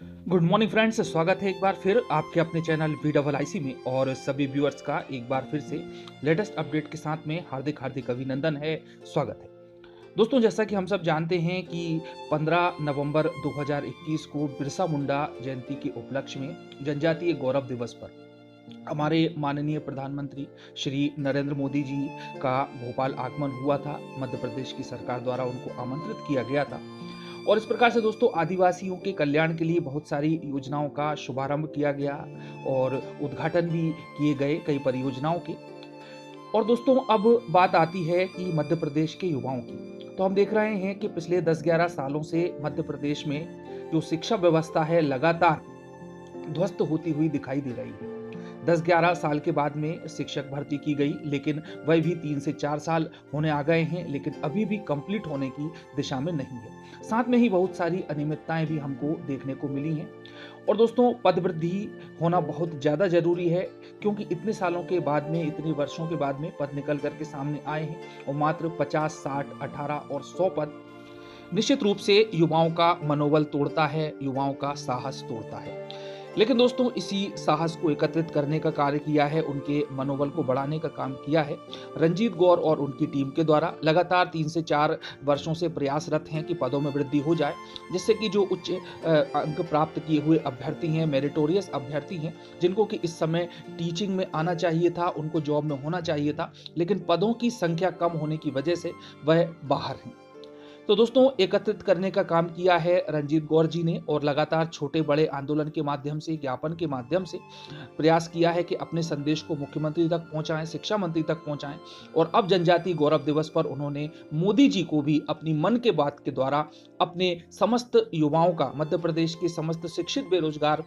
Good morning friends, स्वागत है एक बार फिर आपके अपने चैनल VIIC में। और सभी व्यूअर्स का एक बार फिर से लेटेस्ट अपडेट के साथ में हार्दिक हार्दिक अभिनंदन है, स्वागत है। दोस्तों, जैसा कि हम सब जानते हैं कि 15 नवंबर 2021 को बिरसा मुंडा जयंती के उपलक्ष्य में जनजातीय गौरव दिवस पर हमारे माननीय प्रधानमंत्री श्री नरेंद्र मोदी जी का भोपाल आगमन हुआ था। मध्य प्रदेश की सरकार द्वारा उनको आमंत्रित किया गया था और इस प्रकार से दोस्तों आदिवासियों के कल्याण के लिए बहुत सारी योजनाओं का शुभारंभ किया गया और उद्घाटन भी किए गए कई परियोजनाओं के। और दोस्तों, अब बात आती है कि मध्य प्रदेश के युवाओं की, तो हम देख रहे हैं कि पिछले 10-11 सालों से मध्य प्रदेश में जो शिक्षा व्यवस्था है लगातार ध्वस्त होती हुई दिखाई दे रही है। 10-11 साल के बाद में शिक्षक भर्ती की गई, लेकिन वह भी 3 से 4 साल होने आ गए हैं, लेकिन अभी भी कंप्लीट होने की दिशा में नहीं है। साथ में ही बहुत सारी अनियमितताएं भी हमको देखने को मिली हैं। और दोस्तों, पद वृद्धि होना बहुत ज़्यादा जरूरी है, क्योंकि इतने सालों के बाद में, इतने वर्षों के बाद में पद निकल करके सामने आए हैं और मात्र 50, 60, 18 और 100 पद निश्चित रूप से युवाओं का मनोबल तोड़ता है, युवाओं का साहस तोड़ता है। लेकिन दोस्तों, इसी साहस को एकत्रित करने का कार्य किया है, उनके मनोबल को बढ़ाने का काम किया है रंजीत गौर और उनकी टीम के द्वारा। लगातार 3 से 4 वर्षों से प्रयासरत हैं कि पदों में वृद्धि हो जाए, जिससे कि जो उच्च अंक प्राप्त किए हुए अभ्यर्थी हैं, मेरिटोरियस अभ्यर्थी हैं, जिनको कि इस समय टीचिंग में आना चाहिए था, उनको जॉब में होना चाहिए था, लेकिन पदों की संख्या कम होने की वजह से वह बाहर हैं। तो दोस्तों, एकत्रित करने का काम किया है रंजीत गौर जी ने और लगातार छोटे बड़े आंदोलन के माध्यम से, ज्ञापन के माध्यम से प्रयास किया है कि अपने संदेश को मुख्यमंत्री तक पहुंचाएं, शिक्षा मंत्री तक पहुंचाएं। और अब जनजातीय गौरव दिवस पर उन्होंने मोदी जी को भी अपनी मन के बात के द्वारा अपने समस्त युवाओं का, मध्य प्रदेश के समस्त शिक्षित बेरोजगार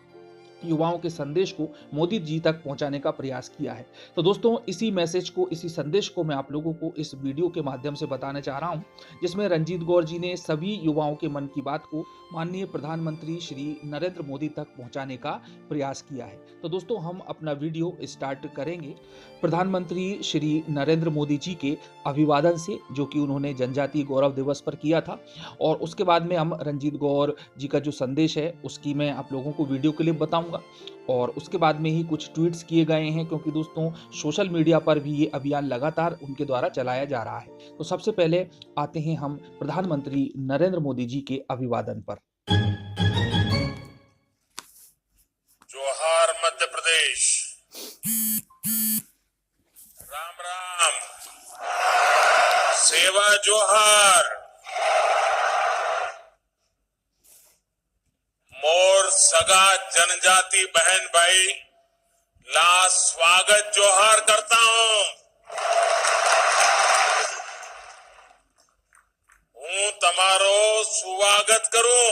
युवाओं के संदेश को मोदी जी तक पहुंचाने का प्रयास किया है। तो दोस्तों, इसी मैसेज को, इसी संदेश को मैं आप लोगों को इस वीडियो के माध्यम से बताने चाह रहा हूं, जिसमें रंजीत गौर जी ने सभी युवाओं के मन की बात को माननीय प्रधानमंत्री श्री नरेंद्र मोदी तक पहुंचाने का प्रयास किया है। तो दोस्तों, हम अपना वीडियो स्टार्ट करेंगे प्रधानमंत्री श्री नरेंद्र मोदी जी के अभिवादन से, जो कि उन्होंने जनजातीय गौरव दिवस पर किया था। और उसके बाद में हम रंजीत गौर जी का जो संदेश है उसकी मैं आप लोगों को वीडियो क्लिप बताऊंगा। और उसके बाद में ही कुछ ट्वीट्स किए गए हैं, क्योंकि दोस्तों सोशल मीडिया पर भी ये अभियान लगातार उनके द्वारा चलाया जा रहा है। तो सबसे पहले आते हैं हम प्रधानमंत्री नरेंद्र मोदी जी के अभिवादन पर। जोहार मध्य प्रदेश, राम राम, सेवा जोहार, मोर सगा जनजाति बहन भाई ला स्वागत जोहार करता हूं। तमारो स्वागत करूं।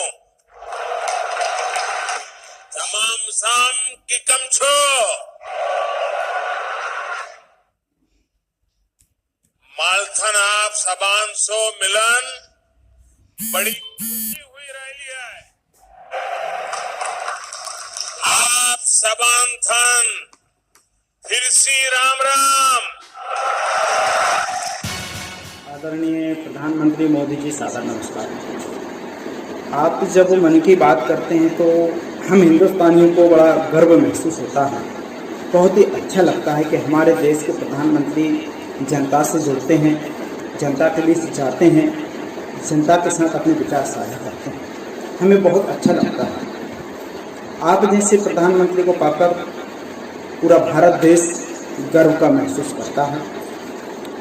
तमाम साम की कम छो मालथन आप सबान सो मिलन बड़ी खुशी हुई रही है। आप सबान थन फिर सी राम राम। आदरणीय प्रधानमंत्री मोदी जी, सादर नमस्कार। आप जब मन की बात करते हैं तो हम हिंदुस्तानियों को बड़ा गर्व महसूस होता है। बहुत ही अच्छा लगता है कि हमारे देश के प्रधानमंत्री जनता से जुड़ते हैं, जनता के लिए चाहते हैं, जनता के साथ अपने विचार साझा करते हैं। हमें बहुत अच्छा लगता है। आप जैसे प्रधानमंत्री को पाकर पूरा भारत देश गर्व का महसूस करता है।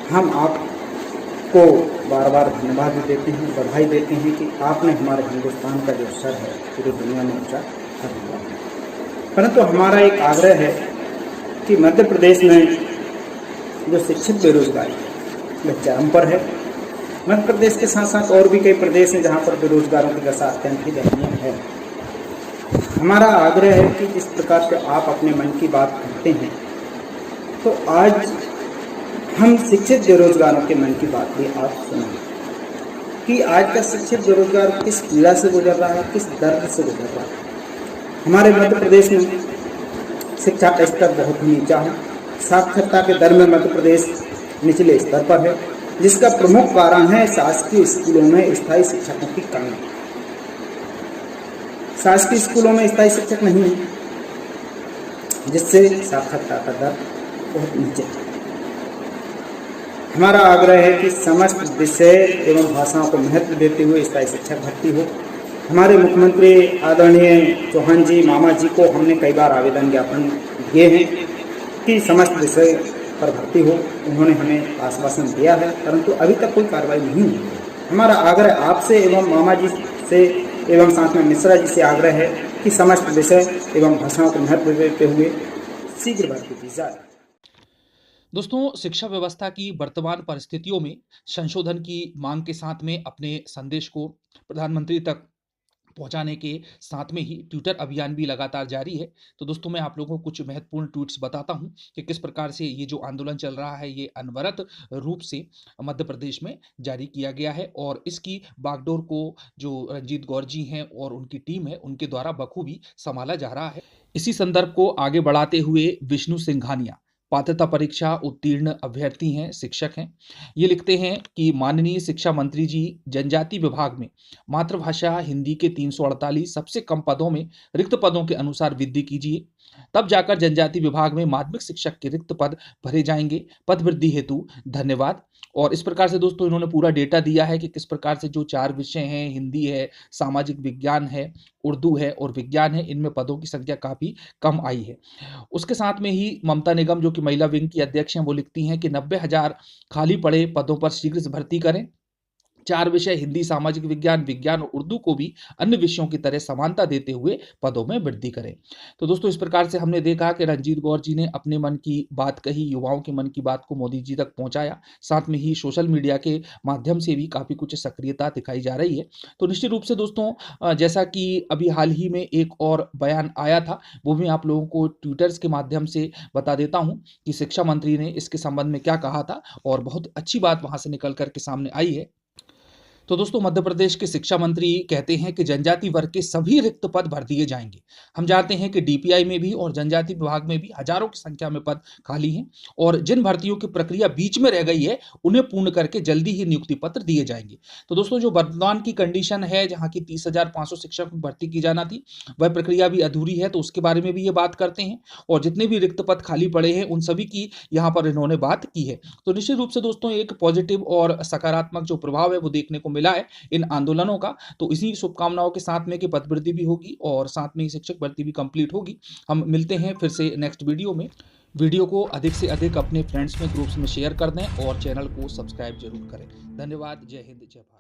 हम आपको बार बार धन्यवाद देते हैं, बधाई देते हैं कि आपने हमारे हिंदुस्तान का जो सर है पूरी दुनिया में ऊंचा कर दिया है। परंतु हमारा एक आग्रह है कि मध्य प्रदेश में जो शिक्षित बेरोजगारी वह चरम पर है। मध्य प्रदेश के साथ साथ और भी कई प्रदेश हैं जहाँ पर बेरोजगारों की दशा अत्यंत ही दयनीय है। हमारा आग्रह है कि जिस प्रकार से आप अपने मन की बात करते हैं, तो आज हम शिक्षित बेरोजगारों के मन की बात भी आप सुनें कि आज का शिक्षित बेरोजगार किस पीड़ा से गुजर रहा है, किस दर्द से गुजर रहा है। हमारे मध्य प्रदेश में शिक्षा का स्तर बहुत ही नीचा है। साक्षरता के दर में मध्य प्रदेश निचले स्तर पर है, जिसका प्रमुख कारण है शासकीय स्कूलों में स्थायी शिक्षकों की कमी। शासकीय स्कूलों में स्थायी शिक्षक नहीं है, जिससे साक्षरता का दर बहुत नीचे है। हमारा आग्रह है कि समस्त विषय एवं भाषाओं को महत्व देते हुए स्थायी शिक्षक भर्ती हो। हमारे मुख्यमंत्री आदरणीय चौहान जी मामा जी को हमने कई बार आवेदन ज्ञापन दिए हैं कि समस्त विषय पर भर्ती हो। उन्होंने हमें आश्वासन दिया है, परंतु अभी तक कोई कार्रवाई नहीं हुई है। हमारा आग्रह आपसे एवं मामा जी से एवं साथ में मिश्रा जी से आग्रह है कि समस्त विषय एवं भाषाओं को महत्व देते हुए शीघ्र भर्ती की जाए। दोस्तों, शिक्षा व्यवस्था की वर्तमान परिस्थितियों में संशोधन की मांग के साथ में अपने संदेश को प्रधानमंत्री तक पहुंचाने के साथ में ही ट्विटर अभियान भी लगातार जारी है। तो दोस्तों, मैं आप लोगों को कुछ महत्वपूर्ण ट्वीट्स बताता हूं कि किस प्रकार से ये जो आंदोलन चल रहा है ये अनवरत रूप से मध्य प्रदेश में जारी किया गया है और इसकी बागडोर को जो रंजीत गौर जी हैं और उनकी टीम है उनके द्वारा बखूबी संभाला जा रहा है। इसी संदर्भ को आगे बढ़ाते हुए विष्णु सिंघानिया पात्रता परीक्षा उत्तीर्ण अभ्यर्थी हैं, शिक्षक हैं। ये लिखते हैं कि माननीय शिक्षा मंत्री जी, जनजाति विभाग में मातृभाषा हिंदी के 348 सबसे कम पदों में रिक्त पदों के अनुसार वृद्धि कीजिए, तब जाकर जनजाति विभाग में माध्यमिक शिक्षक के रिक्त पद भरे जाएंगे। पद वृद्धि हेतु धन्यवाद। और इस प्रकार से दोस्तों इन्होंने पूरा डेटा दिया है कि किस प्रकार से जो 4 विषय हैं, हिंदी है, सामाजिक विज्ञान है, उर्दू है और विज्ञान है, इनमें पदों की संख्या काफ़ी कम आई है। उसके साथ में ही ममता निगम जो कि महिला विंग की अध्यक्ष हैं वो लिखती हैं कि 90,000 खाली पड़े पदों पर शीघ्र से भर्ती करें। 4 विषय हिंदी, सामाजिक विज्ञान, विज्ञान और उर्दू को भी अन्य विषयों की तरह समानता देते हुए पदों में वृद्धि करें। तो दोस्तों, इस प्रकार से हमने देखा कि रंजीत गौर जी ने अपने मन की बात कही, युवाओं के मन की बात को मोदी जी तक पहुंचाया। साथ में ही सोशल मीडिया के माध्यम से भी काफ़ी कुछ सक्रियता दिखाई जा रही है। तो निश्चित रूप से दोस्तों, जैसा कि अभी हाल ही में एक और बयान आया था, वो भी आप लोगों को ट्विटर्स के माध्यम से बता देता हूँ कि शिक्षा मंत्री ने इसके संबंध में क्या कहा था और बहुत अच्छी बात वहाँ से निकल कर के सामने आई है। तो दोस्तों, मध्य प्रदेश के शिक्षा मंत्री कहते हैं कि जनजाति वर्ग के सभी रिक्त पद भर दिए जाएंगे। हम जानते हैं कि डीपीआई में भी और जनजाति विभाग में भी हजारों की संख्या में पद खाली हैं और जिन भर्तियों की प्रक्रिया बीच में रह गई है उन्हें पूर्ण करके जल्दी ही नियुक्ति पत्र दिए जाएंगे। तो दोस्तों, जो वर्तमान की कंडीशन है जहाँ की 30,500 शिक्षक भर्ती की जाना थी, वह प्रक्रिया भी अधूरी है, तो उसके बारे में भी ये बात करते हैं और जितने भी रिक्त पद खाली पड़े हैं उन सभी की यहाँ पर इन्होंने बात की है। तो निश्चित रूप से दोस्तों, एक पॉजिटिव और सकारात्मक जो प्रभाव है वो देखने को मिला है इन आंदोलनों का। तो इसी शुभकामनाओं के साथ में कि पद वृद्धि भी होगी और साथ में ही शिक्षक भर्ती भी कंप्लीट होगी। हम मिलते हैं फिर से नेक्स्ट वीडियो में। वीडियो को अधिक से अधिक अपने फ्रेंड्स में, ग्रुप्स में शेयर कर दें और चैनल को सब्सक्राइब जरूर करें। धन्यवाद। जय हिंद, जय भारत।